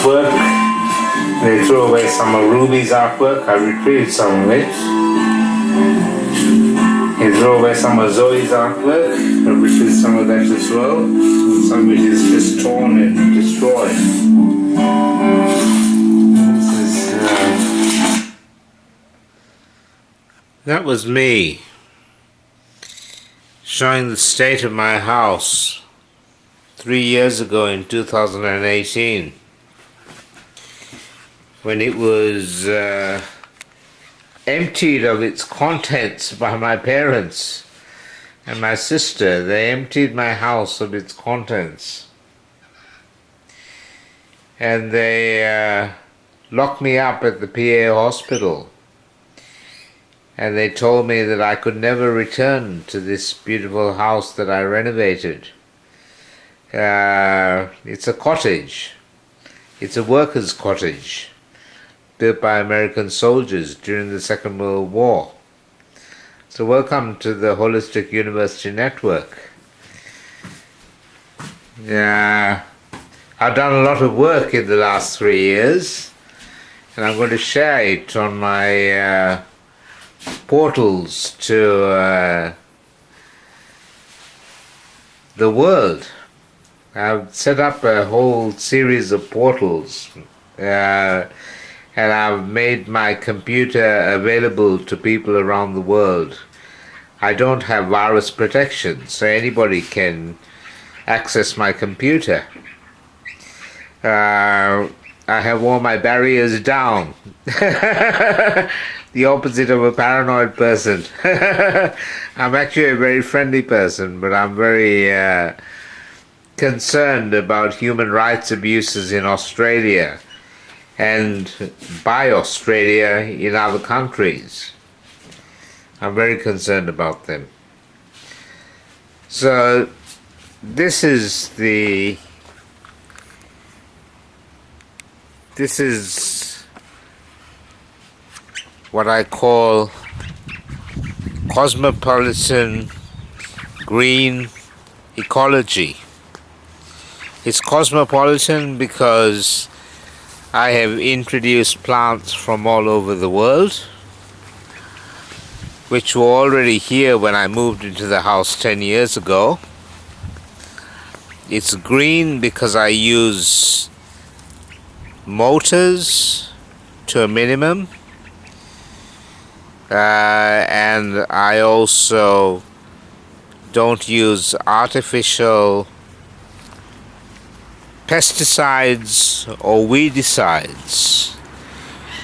artwork. They threw away some of Ruby's artwork. I retrieved some of it. He threw away some of Zoe's artwork. I retrieved some of that as well. And some of it is just torn and destroyed. That was me showing the state of my house 3 years ago in 2018, when it was emptied of its contents by my parents and my sister. They emptied my house of its contents, and they locked me up at the PA hospital, and they told me that I could never return to this beautiful house that I renovated. It's a cottage. It's a worker's cottage built by American soldiers during the Second World War. So welcome to the Holistic University Network. I've done a lot of work in the last 3 years, and I'm going to share it on my portals to the world. I've set up a whole series of portals, and I've made my computer available to people around the world. I don't have virus protection, so anybody can access my computer. I have all my barriers down. The opposite of a paranoid person. I'm actually a very friendly person, but I'm very concerned about human rights abuses in Australia and by Australia in other countries. I'm very concerned about them. So this is what I call Cosmopolitan Green Ecology. It's cosmopolitan because I have introduced plants from all over the world, which were already here when I moved into the house 10 years ago. It's green because I use motors to a minimum, and I also don't use artificial pesticides or weedicides,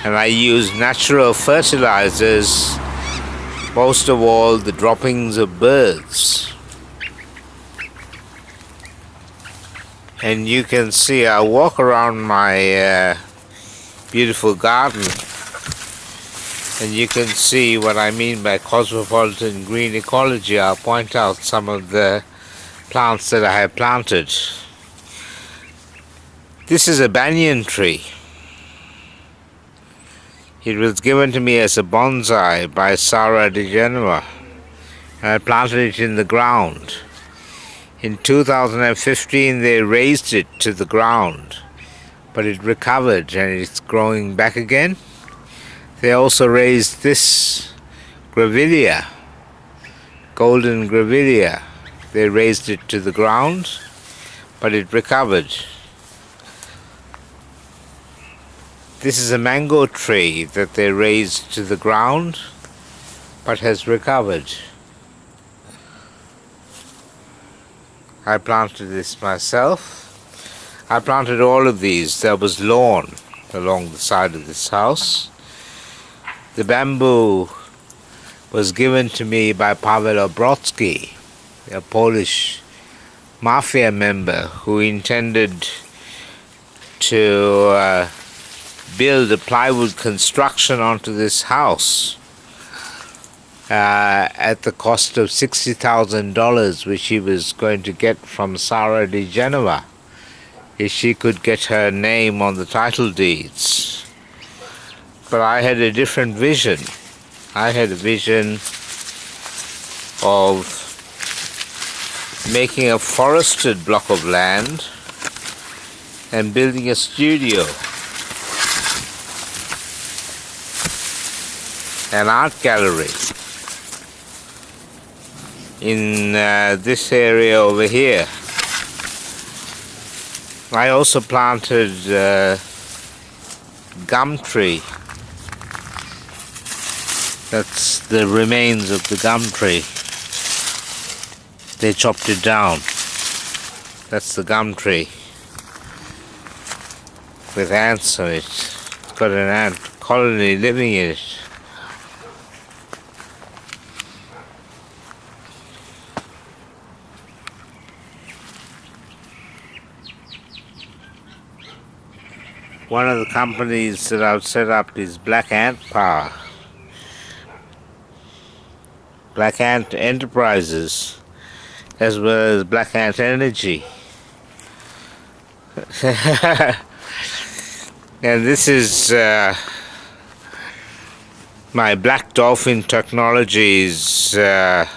and I use natural fertilizers, most of all the droppings of birds. And you can see I walk around my beautiful garden, and you can see what I mean by Cosmopolitan Green Ecology. I'll point out some of the plants that I have planted. This is a banyan tree. It was given to me as a bonsai by Sarah de Genova, and I planted it in the ground. In 2015 they raised it to the ground, but it recovered and it's growing back again. They also raised this grevillea, golden grevillea. They raised it to the ground, but it recovered. This is a mango tree that they raised to the ground, but has recovered. I planted this myself. I planted all of these. There was lawn along the side of this house. The bamboo was given to me by Paweł Obrotsky, a Polish mafia member who intended to build a plywood construction onto this house at the cost of $60,000, which he was going to get from Sarah de Genova if she could get her name on the title deeds. But I had a different vision. I had a vision of making a forested block of land and building a studio, an art gallery in this area over here. I also planted gum tree. That's the remains of the gum tree. They chopped it down. That's the gum tree with ants on it. It's got an ant colony living in it. One of the companies that I've set up is Black Ant Power. Black Ant Enterprises, as well as Black Ant Energy. And this is my Black Dolphin Technologies, how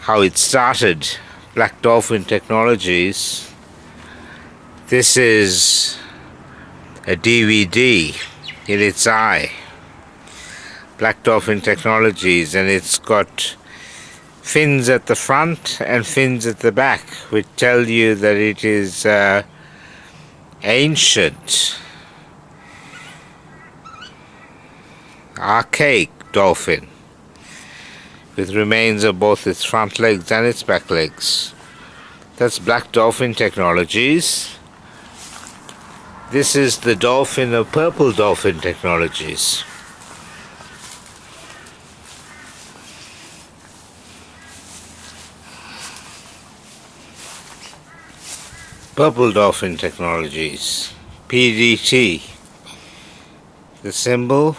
it started. Black Dolphin Technologies. This is a DVD in its eye. Black Dolphin Technologies, and it's got fins at the front and fins at the back, which tell you that it is ancient, archaic dolphin with remains of both its front legs and its back legs. That's Black Dolphin Technologies. This is the dolphin of Purple Dolphin Technologies. Purple Dolphin Technologies, PDT. The symbol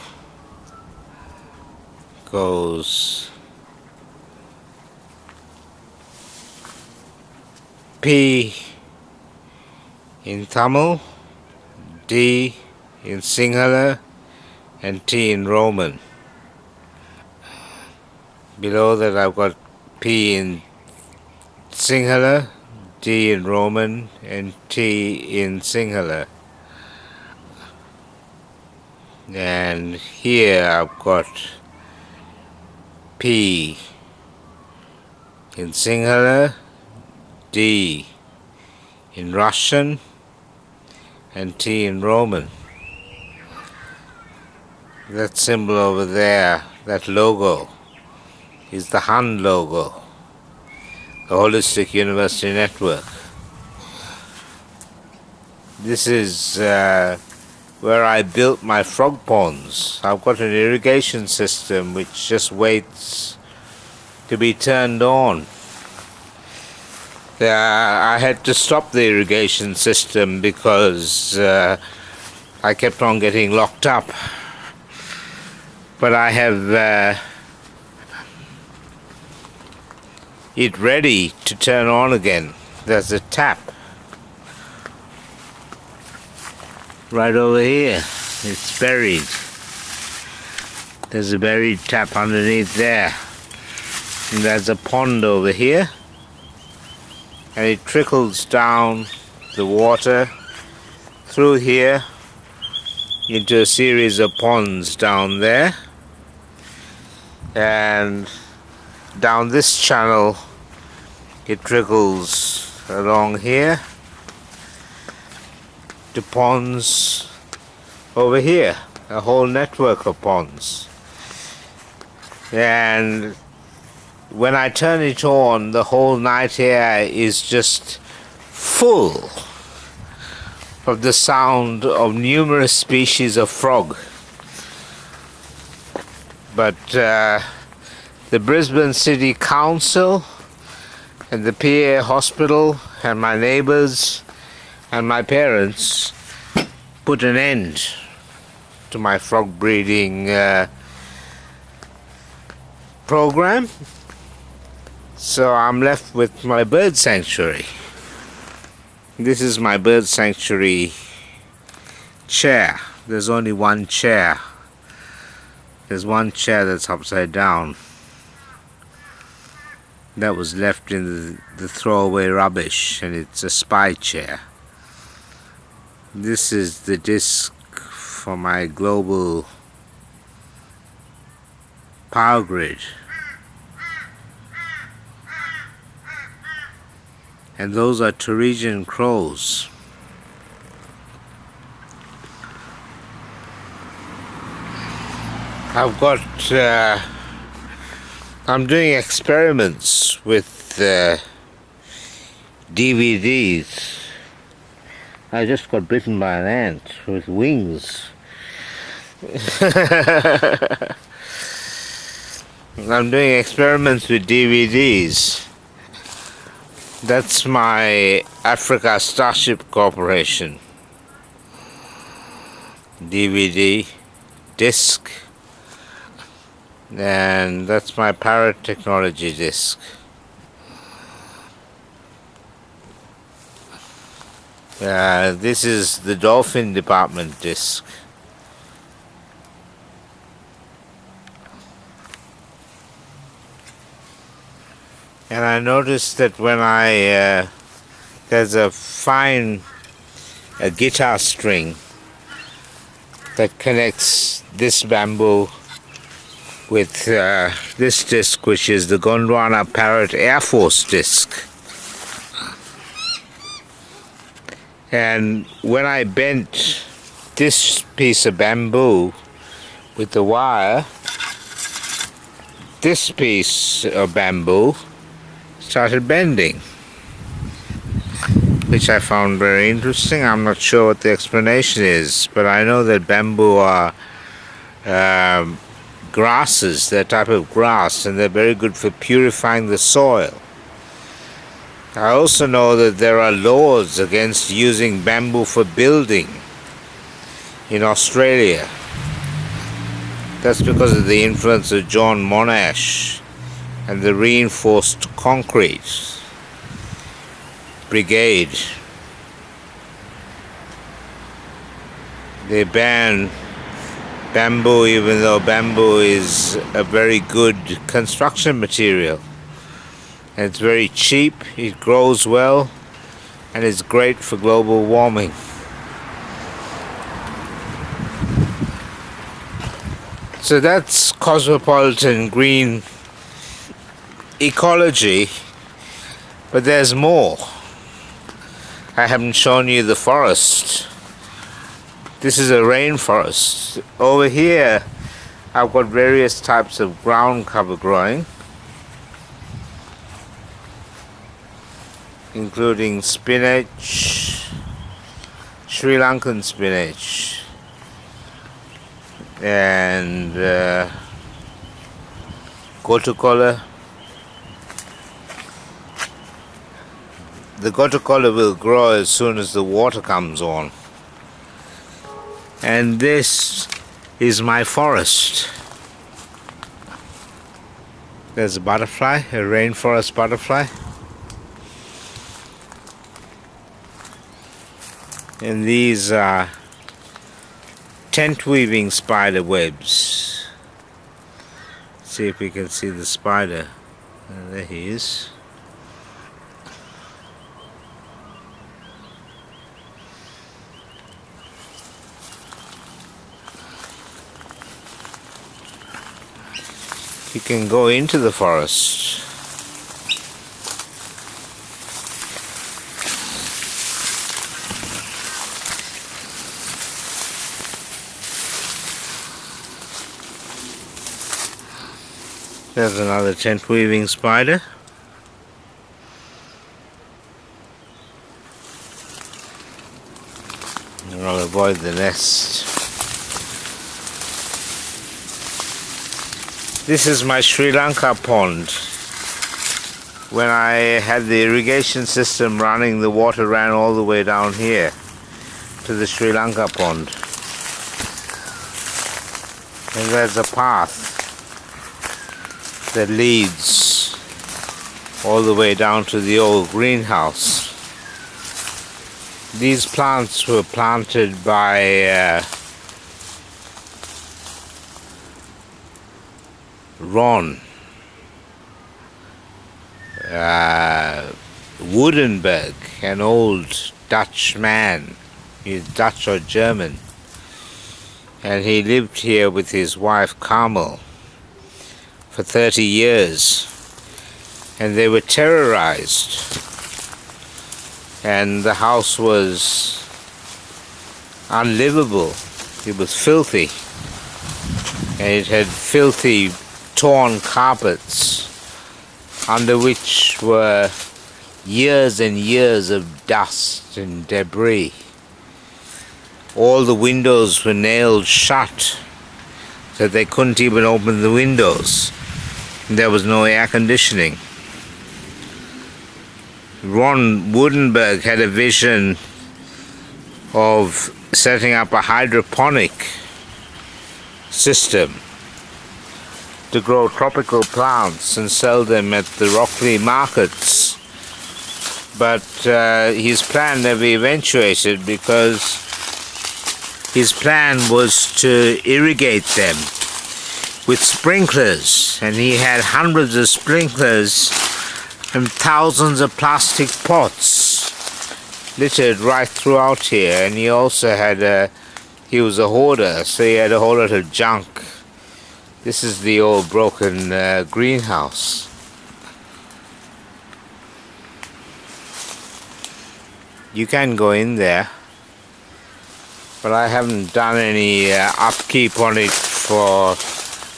goes P in Tamil, D in Sinhala, and T in Roman. Below that I've got P in Sinhala, D in Roman, and T in Sinhala. And here I've got P in Sinhala, D in Russian, and T in Roman. That symbol over there, that logo, is the HUN logo, the Holistic University Network. This is where I built my frog ponds. I've got an irrigation system which just waits to be turned on. I had to stop the irrigation system because I kept on getting locked up. But I have it ready to turn on again. There's a tap right over here. It's buried. There's a buried tap underneath there. And there's a pond over here. And it trickles down the water through here into a series of ponds down there, and down this channel it trickles along here to ponds over here, a whole network of ponds. And when I turn it on, the whole night air is just full of the sound of numerous species of frog. But the Brisbane City Council and the PA Hospital and my neighbours and my parents put an end to my frog breeding program. So I'm left with my bird sanctuary. This is my bird sanctuary chair. There's only one chair. There's one chair that's upside down. That was left in the throwaway rubbish, and it's a spy chair. This is the disk for my global power grid. And those are Turrigian crows. I'm doing experiments with DVDs. I just got bitten by an ant with wings. I'm doing experiments with DVDs. That's my Africa Starship Corporation DVD disc, and that's my Parrot Technology disc. This is the Dolphin Department disc. And I noticed that when there's a fine guitar string that connects this bamboo with this disc, which is the Gondwana Parrot Air Force disc. And when I bent this piece of bamboo with the wire, this piece of bamboo started bending, which I found very interesting. I'm not sure what the explanation is, but I know that bamboo are grasses, they're a type of grass, and they're very good for purifying the soil. I also know that there are laws against using bamboo for building in Australia. That's because of the influence of John Monash and the reinforced concrete brigade. They ban bamboo, even though bamboo is a very good construction material. And it's very cheap, it grows well, and it's great for global warming. So that's Cosmopolitan Green Ecology, but there's more. I haven't shown you the forest. This is a rainforest. Over here I've got various types of ground cover growing, including spinach, Sri Lankan spinach, and gotukola. The gotukola will grow as soon as the water comes on. And this is my forest. There's a butterfly, a rainforest butterfly. And these are tent weaving spider webs. See if we can see the spider. There he is. You can go into the forest. There's another tent weaving spider. I'll avoid the nest. This is my Sri Lanka pond. When I had the irrigation system running, the water ran all the way down here to the Sri Lanka pond. And there's a path that leads all the way down to the old greenhouse. These plants were planted by Ron Woudenberg, an old Dutch man He's Dutch or German. And he lived here with his wife Carmel for 30 years. And they were terrorized. And the house was unlivable. It was filthy. And it had filthy, torn carpets under which were years and years of dust and debris. All the windows were nailed shut, so they couldn't even open the windows. There was no air conditioning. Ron Woodenberg had a vision of setting up a hydroponic system to grow tropical plants and sell them at the Rockley markets. But his plan never eventuated because his plan was to irrigate them with sprinklers, and he had hundreds of sprinklers and thousands of plastic pots littered right throughout here. And he also had he was a hoarder, so he had a whole lot of junk. This is the old broken greenhouse. You can go in there, but I haven't done any upkeep on it for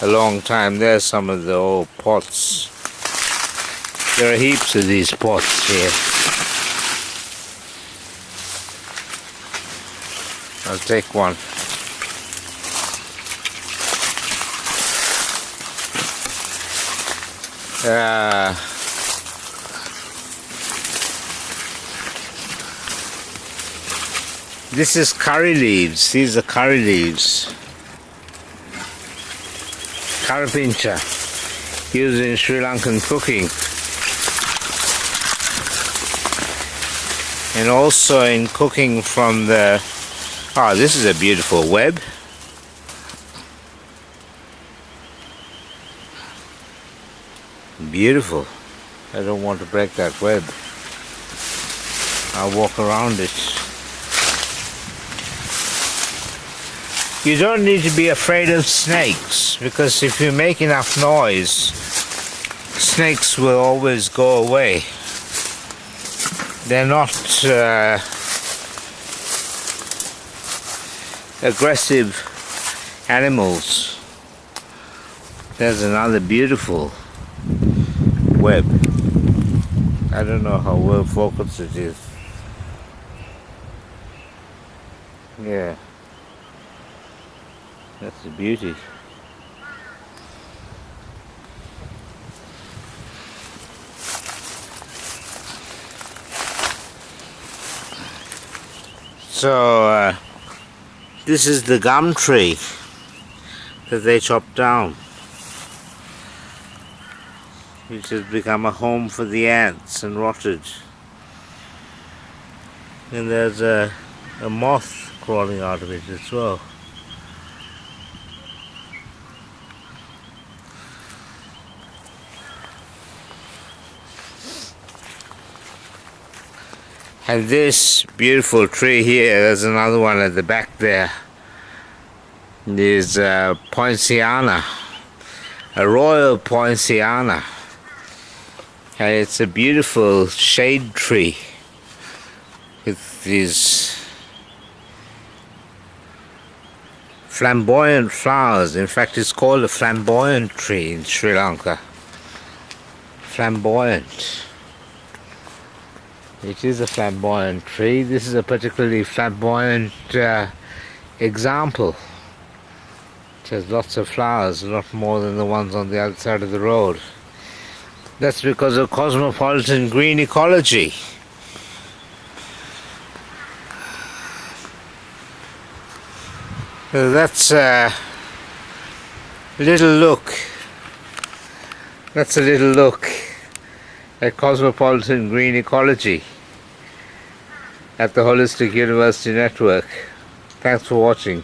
a long time. There's some of the old pots. There are heaps of these pots here. I'll take one. This is curry leaves. These are curry leaves. Curry pincher, used in Sri Lankan cooking. And also in cooking from the... Oh, this is a beautiful web. Beautiful. I don't want to break that web. I'll walk around it. You don't need to be afraid of snakes, because if you make enough noise, snakes will always go away. They're not aggressive animals. There's another beautiful web. I don't know how well focused it is. Yeah, that's the beauty. So this is the gum tree that they chopped down, which has become a home for the ants and rotted. And there's a moth crawling out of it as well. And this beautiful tree here, there's another one at the back there. There's poinciana, a royal poinciana. And it's a beautiful shade tree with these flamboyant flowers. In fact, it's called a flamboyant tree in Sri Lanka. Flamboyant. It is a flamboyant tree. This is a particularly flamboyant example. It has lots of flowers, a lot more than the ones on the other side of the road. That's because of Cosmopolitan Green Ecology. So that's a little look. That's a little look at Cosmopolitan Green Ecology at the Holistic University Network. Thanks for watching.